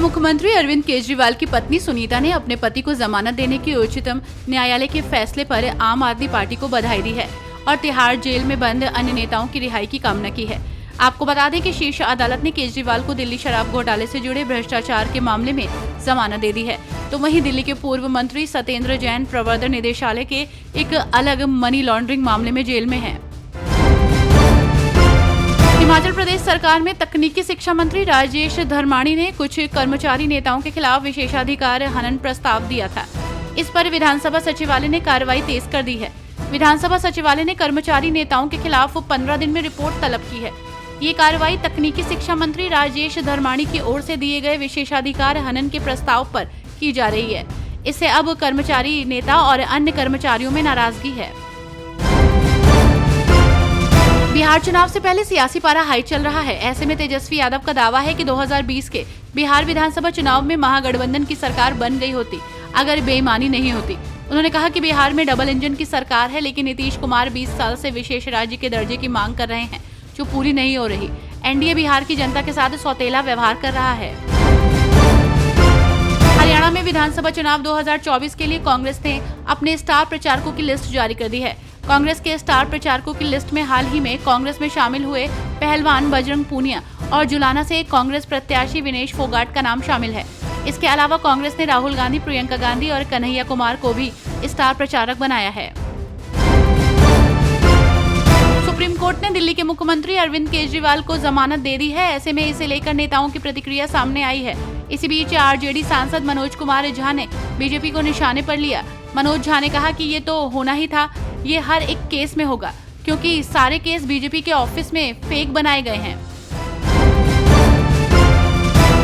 मुख्यमंत्री अरविंद केजरीवाल की पत्नी सुनीता ने अपने पति को जमानत देने के उच्चतम न्यायालय के फैसले पर आम आदमी पार्टी को बधाई दी है और तिहाड़ जेल में बंद अन्य नेताओं की रिहाई की कामना की है। आपको बता दें कि शीर्ष अदालत ने केजरीवाल को दिल्ली शराब घोटाले से जुड़े भ्रष्टाचार के मामले में जमानत दे दी है। तो वहीं दिल्ली के पूर्व मंत्री सत्येंद्र जैन प्रवर्तन निदेशालय के एक अलग मनी लॉन्ड्रिंग मामले में जेल में है। हिमाचल प्रदेश सरकार में तकनीकी शिक्षा मंत्री राजेश धर्माणी ने कुछ कर्मचारी नेताओं के खिलाफ विशेषाधिकार हनन प्रस्ताव दिया था। इस पर विधानसभा सचिवालय ने कार्रवाई तेज कर दी है। विधानसभा सचिवालय ने कर्मचारी नेताओं के खिलाफ 15 दिन में रिपोर्ट तलब की है। ये कार्रवाई तकनीकी शिक्षा मंत्री राजेश धर्माणी की ओर से दिए गए विशेषाधिकार हनन के प्रस्ताव पर की जा रही है। इससे अब कर्मचारी नेता और अन्य कर्मचारियों में नाराजगी है। बिहार चुनाव से पहले सियासी पारा हाई चल रहा है। ऐसे में तेजस्वी यादव का दावा है कि 2020 के बिहार विधानसभा चुनाव में महागठबंधन की सरकार बन गई होती अगर बेईमानी नहीं होती। उन्होंने कहा कि बिहार में डबल इंजन की सरकार है, लेकिन नीतीश कुमार 20 साल से विशेष राज्य के दर्जे की मांग कर रहे हैं जो पूरी नहीं हो रही। एनडीए बिहार की जनता के साथ सौतेला व्यवहार कर रहा है। हरियाणा में विधानसभा चुनाव 2024 के लिए कांग्रेस ने अपने स्टार प्रचारकों की लिस्ट जारी कर दी है। कांग्रेस के स्टार प्रचारकों की लिस्ट में हाल ही में कांग्रेस में शामिल हुए पहलवान बजरंग पूनिया और जुलाना से कांग्रेस प्रत्याशी विनेश फोगाट का नाम शामिल है। इसके अलावा कांग्रेस ने राहुल गांधी, प्रियंका गांधी और कन्हैया कुमार को भी स्टार प्रचारक बनाया है। सुप्रीम कोर्ट ने दिल्ली के मुख्यमंत्री अरविंद केजरीवाल को जमानत दे दी है। ऐसे में इसे लेकर नेताओं की प्रतिक्रिया सामने आई है। इसी बीच आरजेडी सांसद मनोज कुमार झा ने बीजेपी को निशाने पर लिया। मनोज झा ने कहा कि ये तो होना ही था, ये हर एक केस में होगा क्योंकि सारे केस बीजेपी के ऑफिस में फेक बनाए गए हैं।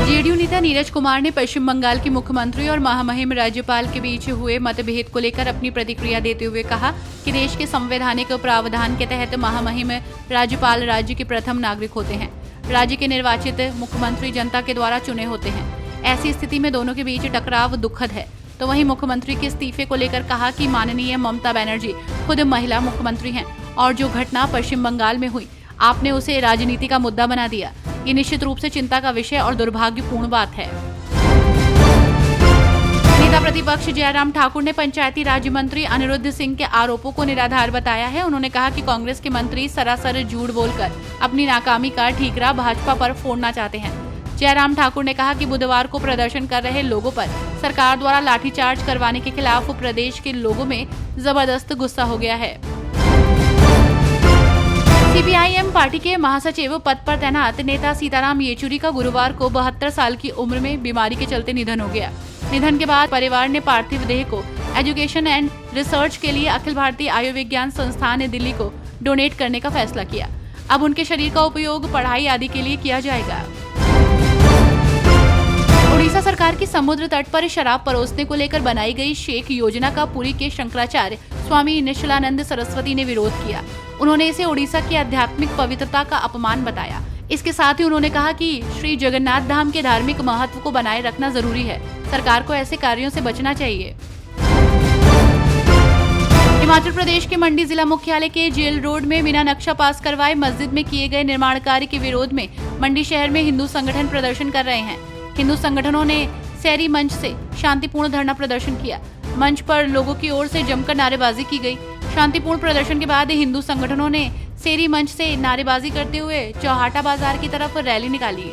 जेडीयू नेता नीरज कुमार ने पश्चिम बंगाल की मुख्यमंत्री और महामहिम राज्यपाल के बीच हुए मतभेद को लेकर अपनी प्रतिक्रिया देते हुए कहा कि देश के संवैधानिक प्रावधान के तहत महामहिम राज्यपाल राज्य के प्रथम नागरिक होते हैं। राज्य के निर्वाचित मुख्यमंत्री जनता के द्वारा चुने होते हैं। ऐसी स्थिति में दोनों के बीच टकराव दुखद है। तो वहीं मुख्यमंत्री के इस्तीफे को लेकर कहा कि माननीय ममता बनर्जी खुद महिला मुख्यमंत्री हैं और जो घटना पश्चिम बंगाल में हुई आपने उसे राजनीति का मुद्दा बना दिया। ये निश्चित रूप से चिंता का विषय और दुर्भाग्यपूर्ण बात है। नेता प्रतिपक्ष जयराम ठाकुर ने पंचायती राज्य मंत्री अनिरुद्ध सिंह के आरोपों को निराधार बताया है। उन्होंने कहा कि कांग्रेस के मंत्री सरासर झूठ बोलकर अपनी नाकामी का ठीकरा भाजपा पर फोड़ना चाहते हैं। जयराम ठाकुर ने कहा कि बुधवार को प्रदर्शन कर रहे लोगों पर सरकार द्वारा लाठीचार्ज करवाने के खिलाफ प्रदेश के लोगों में जबरदस्त गुस्सा हो गया है। सीपीआईएम पार्टी के महासचिव पद पर तैनात नेता सीताराम येचुरी का गुरुवार को 72 साल की उम्र में बीमारी के चलते निधन हो गया। निधन के बाद परिवार ने पार्थिव देह को एजुकेशन एंड रिसर्च के लिए अखिल भारतीय आयुर्विज्ञान संस्थान दिल्ली को डोनेट करने का फैसला किया। अब उनके शरीर का उपयोग पढ़ाई आदि के लिए किया जाएगा। उड़ीसा सरकार की समुद्र तट पर शराब परोसने को लेकर बनाई गई शेख योजना का पुरी के शंकराचार्य स्वामी निश्चलानंद सरस्वती ने विरोध किया। उन्होंने इसे उड़ीसा की आध्यात्मिक पवित्रता का अपमान बताया। इसके साथ ही उन्होंने कहा कि श्री जगन्नाथ धाम के धार्मिक महत्व को बनाए रखना जरूरी है। सरकार को ऐसे कार्यों से बचना चाहिए। हिमाचल प्रदेश के मंडी जिला मुख्यालय के जेल रोड में बिना नक्शा पास करवाए मस्जिद में किए गए निर्माण कार्य के विरोध में मंडी शहर में हिंदू संगठन प्रदर्शन कर रहे हैं। हिंदू संगठनों ने सैरी मंच से शांतिपूर्ण धरना प्रदर्शन किया। मंच पर लोगों की ओर से जमकर नारेबाजी की गई। शांतिपूर्ण प्रदर्शन के बाद हिंदू संगठनों ने सैरी मंच से नारेबाजी करते हुए चौहाटा बाजार की तरफ रैली निकाली।